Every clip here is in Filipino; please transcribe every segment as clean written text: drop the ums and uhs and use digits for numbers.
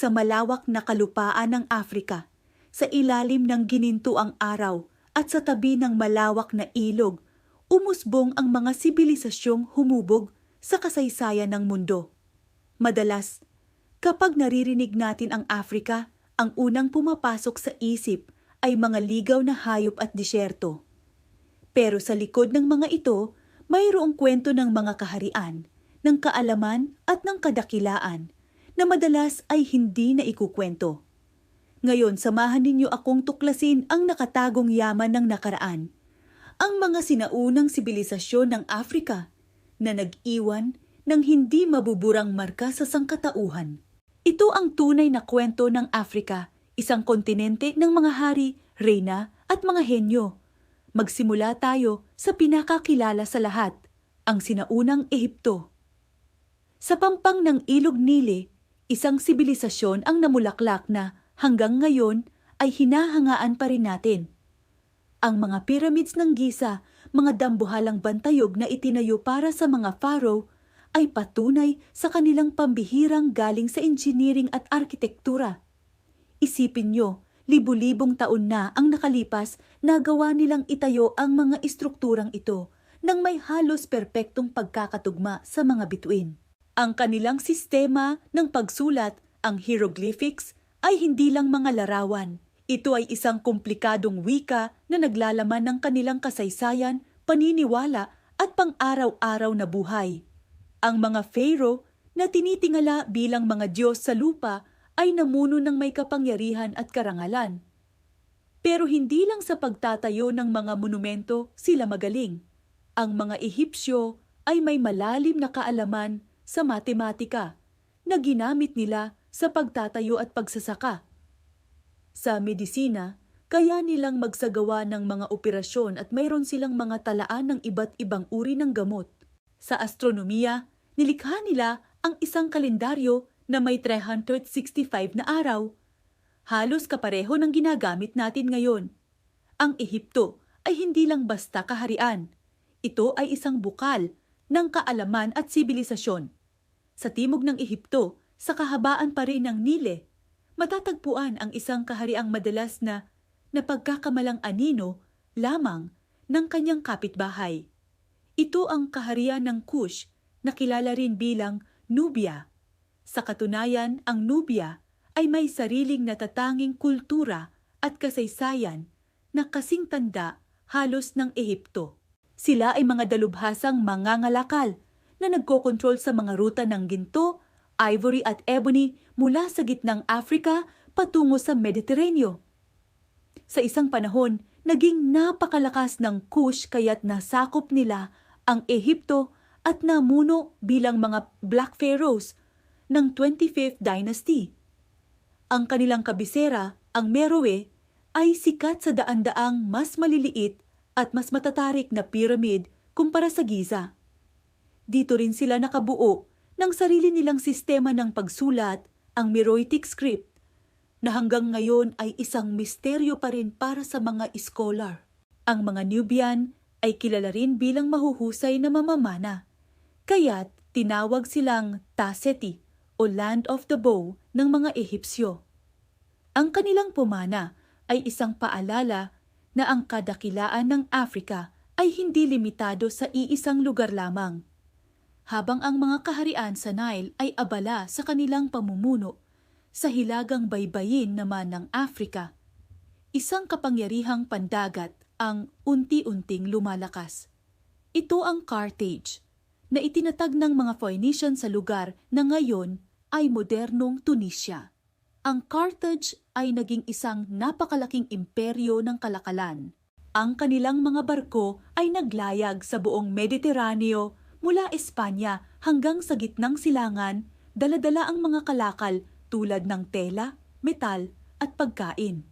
sa malawak na kalupaan ng Afrika, sa ilalim ng ginintuang araw at sa tabi ng malawak na ilog, umusbong ang mga sibilisasyong humubog sa kasaysayan ng mundo. Madalas, kapag naririnig natin ang Afrika, ang unang pumapasok sa isip ay mga ligaw na hayop at disyerto. Pero sa likod ng mga ito, mayroong kwento ng mga kaharian, ng kaalaman at ng kadakilaan na madalas ay hindi na ikukwento. Ngayon, samahan ninyo akong tuklasin ang nakatagong yaman ng nakaraan, ang mga sinaunang sibilisasyon ng Afrika na nag-iwan ng hindi mabuburang marka sa sangkatauhan. Ito ang tunay na kwento ng Afrika, isang kontinente ng mga hari, reyna at mga henyo. Magsimula tayo sa pinakakilala sa lahat, ang sinaunang Ehipto. Sa pampang ng Ilog Nile, isang sibilisasyon ang namulaklak na hanggang ngayon ay hinahangaan pa rin natin. Ang mga pyramids ng Giza, mga dambuhalang bantayog na itinayo para sa mga pharaoh, ay patunay sa kanilang pambihirang galing sa engineering at arkitektura. Isipin nyo, libu-libong taon na ang nakalipas na gawa nilang itayo ang mga istrukturang ito nang may halos perpektong pagkakatugma sa mga bituin. Ang kanilang sistema ng pagsulat, ang hieroglyphics, ay hindi lang mga larawan. Ito ay isang komplikadong wika na naglalaman ng kanilang kasaysayan, paniniwala at pang-araw-araw na buhay. Ang mga pharaoh na tinitingala bilang mga Diyos sa lupa ay namuno ng may kapangyarihan at karangalan. Pero hindi lang sa pagtatayo ng mga monumento sila magaling. Ang mga Ehipsyo ay may malalim na kaalaman sa matematika na ginamit nila sa pagtatayo at pagsasaka. Sa medisina, kaya nilang magsagawa ng mga operasyon at mayroon silang mga talaan ng iba't ibang uri ng gamot. Sa astronomiya, nilikha nila ang isang kalendaryo na may 365 na araw. Halos kapareho ng ginagamit natin ngayon. Ang Ehipto ay hindi lang basta kaharian. Ito ay isang bukal ng kaalaman at sibilisasyon. Sa timog ng Ehipto, sa kahabaan pa rin ng Nile, matatagpuan ang isang kahariang madalas na napagkakamalang anino lamang ng kanyang kapitbahay. Ito ang kaharian ng Kush na kilala rin bilang Nubia. Sa katunayan, ang Nubia ay may sariling natatanging kultura at kasaysayan na kasing tanda halos ng Ehipto. Sila ay mga dalubhasang mangangalakal na nagkokontrol sa mga ruta ng ginto, ivory at ebony mula sa gitnang Africa patungo sa Mediteraneo. Sa isang panahon, naging napakalakas ng Kush kaya't nasakop nila ang Ehipto at namuno bilang mga Black Pharaohs ng 25th Dynasty. Ang kanilang kabisera, ang Meroe, ay sikat sa daan-daang mas maliliit at mas matatarik na pyramid kumpara sa Giza. Dito rin sila nakabuo ng sarili nilang sistema ng pagsulat, ang Meroitic script, na hanggang ngayon ay isang misteryo pa rin para sa mga scholar. Ang mga Nubian ay kilala rin bilang mahuhusay na mamamana, kaya't tinawag silang Taseti o Land of the Bow ng mga Ehipsyo. Ang kanilang pumana ay isang paalala na ang kadakilaan ng Afrika ay hindi limitado sa iisang lugar lamang. Habang ang mga kaharian sa Nile ay abala sa kanilang pamumuno, sa hilagang baybayin naman ng Afrika, isang kapangyarihang pandagat ang unti-unting lumalakas. Ito ang Carthage, na itinatag ng mga Phoenician sa lugar na ngayon ay modernong Tunisia. Ang Carthage ay naging isang napakalaking imperyo ng kalakalan. Ang kanilang mga barko ay naglayag sa buong Mediteraneo mula Espanya hanggang sa gitnang silangan, dala-dala ang mga kalakal tulad ng tela, metal at pagkain.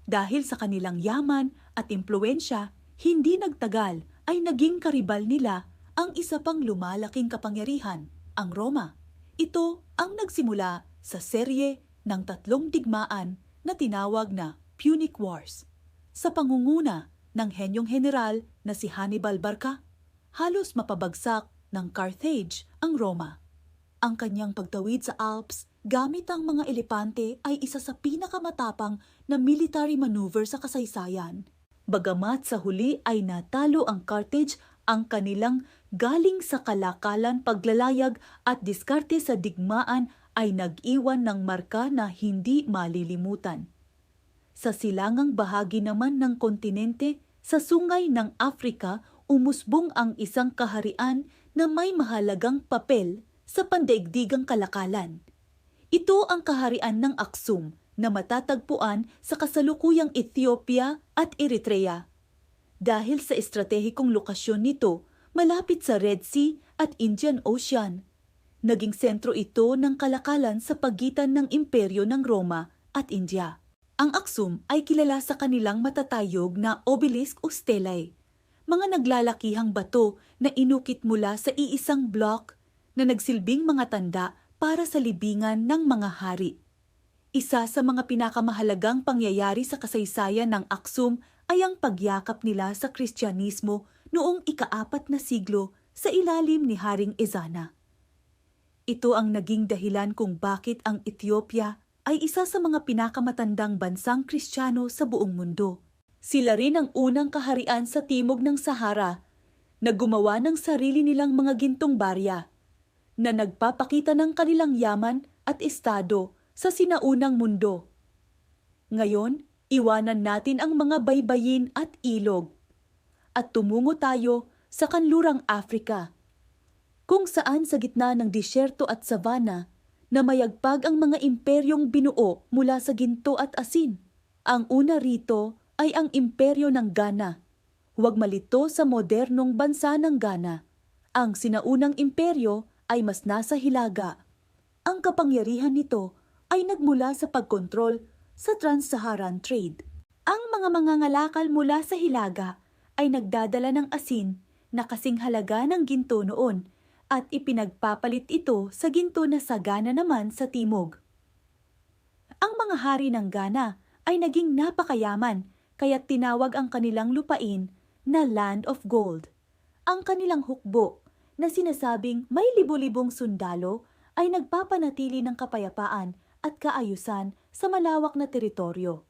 Dahil sa kanilang yaman at impluensya, hindi nagtagal ay naging karibal nila ang isa pang lumalaking kapangyarihan, ang Roma. Ito ang nagsimula sa serye ng 3 digmaan na tinawag na Punic Wars. Sa pangunguna ng henyong general na si Hannibal Barca, halos mapabagsak ng Carthage ang Roma. Ang kanyang pagtawid sa Alps gamit ang mga elepante ay isa sa pinakamatapang na military maneuver sa kasaysayan. Bagamat sa huli ay natalo ang Carthage, ang kanilang galing sa kalakalan, paglalayag at diskarte sa digmaan ay nag-iwan ng marka na hindi malilimutan. Sa silangang bahagi naman ng kontinente, sa sungay ng Afrika, umusbong ang isang kaharian na may mahalagang papel sa pandaigdigang kalakalan. Ito ang kaharian ng Aksum na matatagpuan sa kasalukuyang Ethiopia at Eritrea. Dahil sa estratehikong lokasyon nito, malapit sa Red Sea at Indian Ocean. Naging sentro ito ng kalakalan sa pagitan ng imperyo ng Roma at India. Ang Aksum ay kilala sa kanilang matatayog na obelisk o stelae, mga naglalakihang bato na inukit mula sa iisang block na nagsilbing mga tanda para sa libingan ng mga hari. Isa sa mga pinakamahalagang pangyayari sa kasaysayan ng Aksum ay ang pagyakap nila sa Kristyanismo noong ika-4 na siglo sa ilalim ni Haring Ezana. Ito ang naging dahilan kung bakit ang Ethiopia ay isa sa mga pinakamatandang bansang Kristiyano sa buong mundo. Sila rin ang unang kaharian sa timog ng Sahara na gumawa ng sarili nilang mga gintong barya na nagpapakita ng kanilang yaman at estado sa sinaunang mundo. Ngayon, iwanan natin ang mga baybayin at ilog at tumungo tayo sa kanlurang Afrika, kung saan sa gitna ng disyerto at savanna na mayagpag ang mga imperyong binuo mula sa ginto at asin. Ang una rito ay ang imperyo ng Ghana. Huwag malito sa modernong bansa ng Ghana. Ang sinaunang imperyo ay mas nasa hilaga. Ang kapangyarihan nito ay nagmula sa pagkontrol sa trans-Saharan trade. Ang mga mangangalakal mula sa hilaga ay nagdadala ng asin na kasing halaga ng ginto noon at ipinagpapalit ito sa ginto na sagana naman sa timog. Ang mga hari ng Ghana ay naging napakayaman kaya tinawag ang kanilang lupain na Land of Gold. Ang kanilang hukbo na sinasabing may libo-libong sundalo ay nagpapanatili ng kapayapaan at kaayusan sa malawak na teritoryo.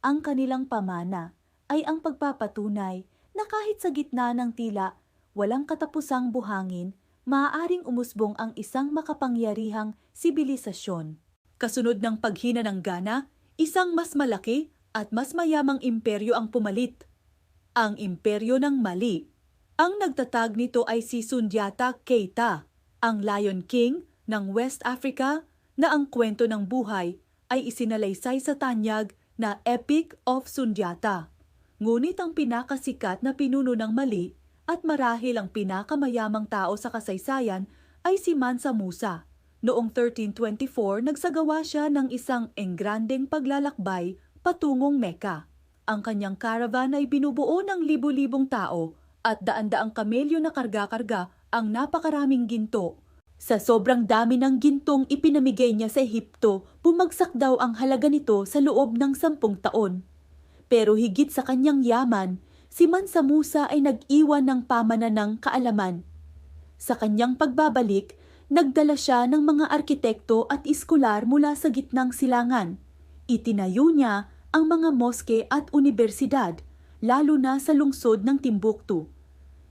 Ang kanilang pamana ay ang pagpapatunay na kahit sa gitna ng tila walang katapusang buhangin, maaaring umusbong ang isang makapangyarihang sibilisasyon. Kasunod ng paghina ng Ghana, isang mas malaki at mas mayamang imperyo ang pumalit, ang imperyo ng Mali. Ang nagtatag nito ay si Sundiata Keita, ang Lion King ng West Africa na ang kwento ng buhay ay isinalaysay sa tanyag na Epic of Sundiata. Ngunit ang pinakasikat na pinuno ng Mali at marahil ang pinakamayamang tao sa kasaysayan ay si Mansa Musa. Noong 1324, nagsagawa siya ng isang engrandeng paglalakbay patungong Mecca. Ang kanyang caravan ay binubuo ng libu-libong tao at daan-daang kamelyo na karga-karga ang napakaraming ginto. Sa sobrang dami ng gintong ipinamigay niya sa Ehipto, bumagsak daw ang halaga nito sa loob ng 10 taon. Pero higit sa kanyang yaman, si Mansa Musa ay nag-iwan ng pamana ng kaalaman. Sa kanyang pagbabalik, nagdala siya ng mga arkitekto at iskular mula sa gitnang silangan. Itinayo niya ang mga moske at unibersidad, lalo na sa lungsod ng Timbuktu.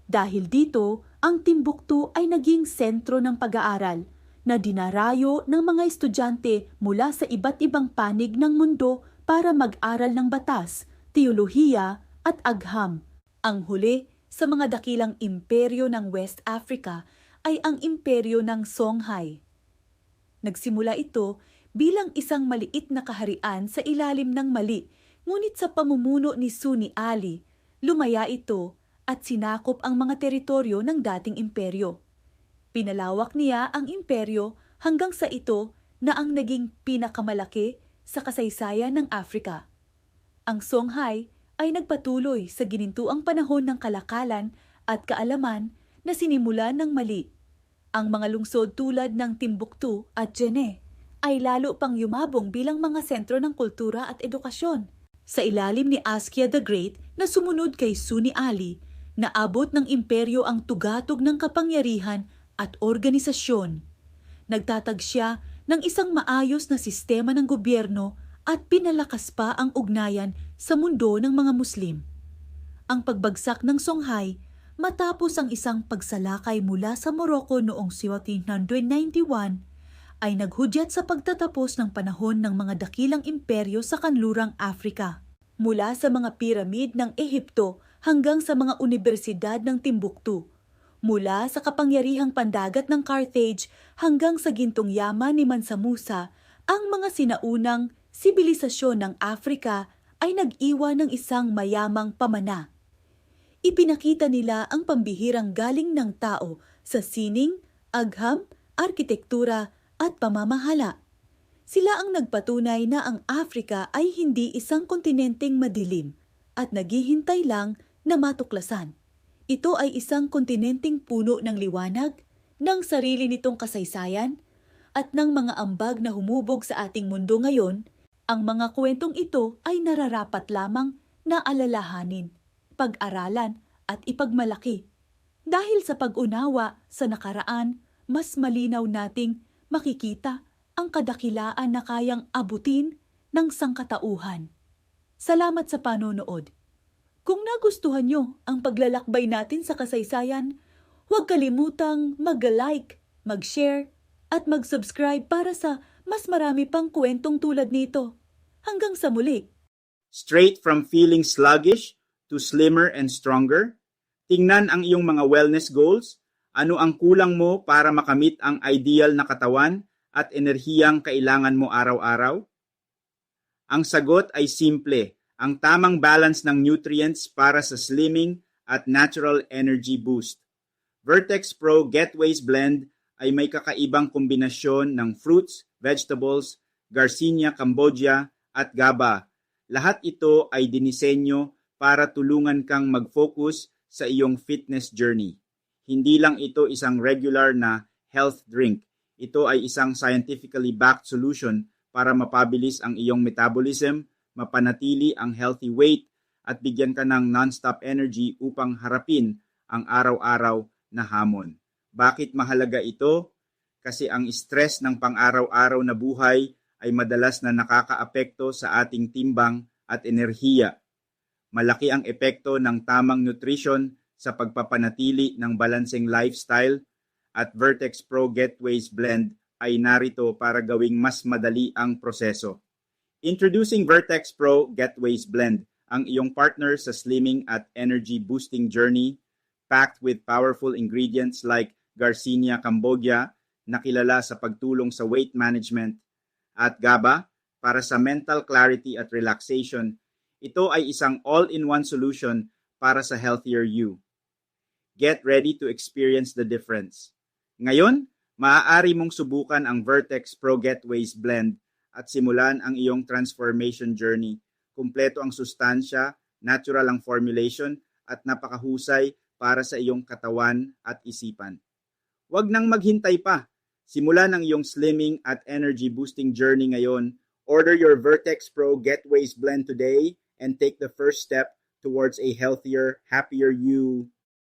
Dahil dito, ang Timbuktu ay naging sentro ng pag-aaral na dinarayo ng mga estudyante mula sa iba't ibang panig ng mundo para mag-aral ng batas, teolohiya at agham. Ang huli sa mga dakilang imperyo ng West Africa ay ang imperyo ng Songhai. Nagsimula ito bilang isang maliit na kaharian sa ilalim ng Mali, ngunit sa pamumuno ni Sunni Ali, lumaya ito at sinakop ang mga teritoryo ng dating imperyo. Pinalawak niya ang imperyo hanggang sa ito na ang naging pinakamalaki sa kasaysayan ng Afrika. Ang Songhai ay nagpatuloy sa ginintuang panahon ng kalakalan at kaalaman na sinimulan ng Mali. Ang mga lungsod tulad ng Timbuktu at Jenne ay lalo pang yumabong bilang mga sentro ng kultura at edukasyon. Sa ilalim ni Askia the Great na sumunod kay Sunni Ali, naabot ng imperyo ang tugatog ng kapangyarihan at organisasyon. Nagtatag siya ng isang maayos na sistema ng gobyerno at pinalakas pa ang ugnayan sa mundo ng mga Muslim. Ang pagbagsak ng Songhai matapos ang isang pagsalakay mula sa Morocco noong 1791 ay naghudyat sa pagtatapos ng panahon ng mga dakilang imperyo sa kanlurang Afrika. Mula sa mga piramid ng Ehipto hanggang sa mga universidad ng Timbuktu, mula sa kapangyarihang pandagat ng Carthage hanggang sa gintong yaman ni Mansa Musa, ang mga sinaunang sibilisasyon ng Afrika ay nag-iwan ng isang mayamang pamana. Ipinakita nila ang pambihirang galing ng tao sa sining, agham, arkitektura at pamamahala. Sila ang nagpatunay na ang Afrika ay hindi isang kontinenteng madilim at naghihintay lang na matuklasan. Ito ay isang kontinenteng puno ng liwanag, ng sarili nitong kasaysayan, at ng mga ambag na humubog sa ating mundo ngayon. Ang mga kwentong ito ay nararapat lamang na alalahanin, pag-aralan at ipagmalaki. Dahil sa pag-unawa sa nakaraan, mas malinaw nating makikita ang kadakilaan na kayang abutin ng sangkatauhan. Salamat sa panonood. Kung nagustuhan nyo ang paglalakbay natin sa kasaysayan, huwag kalimutang mag-like, mag-share, at mag-subscribe para sa mas marami pang kwentong tulad nito. Hanggang sa muli! Straight from feeling sluggish to slimmer and stronger? Tingnan ang iyong mga wellness goals. Ano ang kulang mo para makamit ang ideal na katawan at enerhiyang kailangan mo araw-araw? Ang sagot ay simple. Ang tamang balance ng nutrients para sa slimming at natural energy boost. Vertex Pro Getways Blend ay may kakaibang kombinasyon ng fruits, vegetables, Garcinia cambogia at GABA. Lahat ito ay dinisenyo para tulungan kang mag-focus sa iyong fitness journey. Hindi lang ito isang regular na health drink. Ito ay isang scientifically backed solution para mapabilis ang iyong metabolism, mapanatili ang healthy weight at bigyan ka ng non-stop energy upang harapin ang araw-araw na hamon. Bakit mahalaga ito? Kasi ang stress ng pang-araw-araw na buhay ay madalas na nakakaapekto sa ating timbang at enerhiya. Malaki ang epekto ng tamang nutrition sa pagpapanatili ng balancing lifestyle at Vertex Pro Getways Blend ay narito para gawing mas madali ang proseso. Introducing Vertex Pro Getways Blend, ang iyong partner sa slimming at energy boosting journey, packed with powerful ingredients like Garcinia cambogia, na kilala sa pagtulong sa weight management, at GABA para sa mental clarity at relaxation. Ito ay isang all-in-one solution para sa healthier you. Get ready to experience the difference. Ngayon, maaari mong subukan ang Vertex Pro Getways Blend at simulan ang iyong transformation journey. Kumpleto ang sustansya, natural ang formulation, at napakahusay para sa iyong katawan at isipan. Huwag nang maghintay pa. Simulan ang iyong slimming at energy boosting journey ngayon. Order your Vertex Pro Getways Blend today and take the first step towards a healthier, happier you.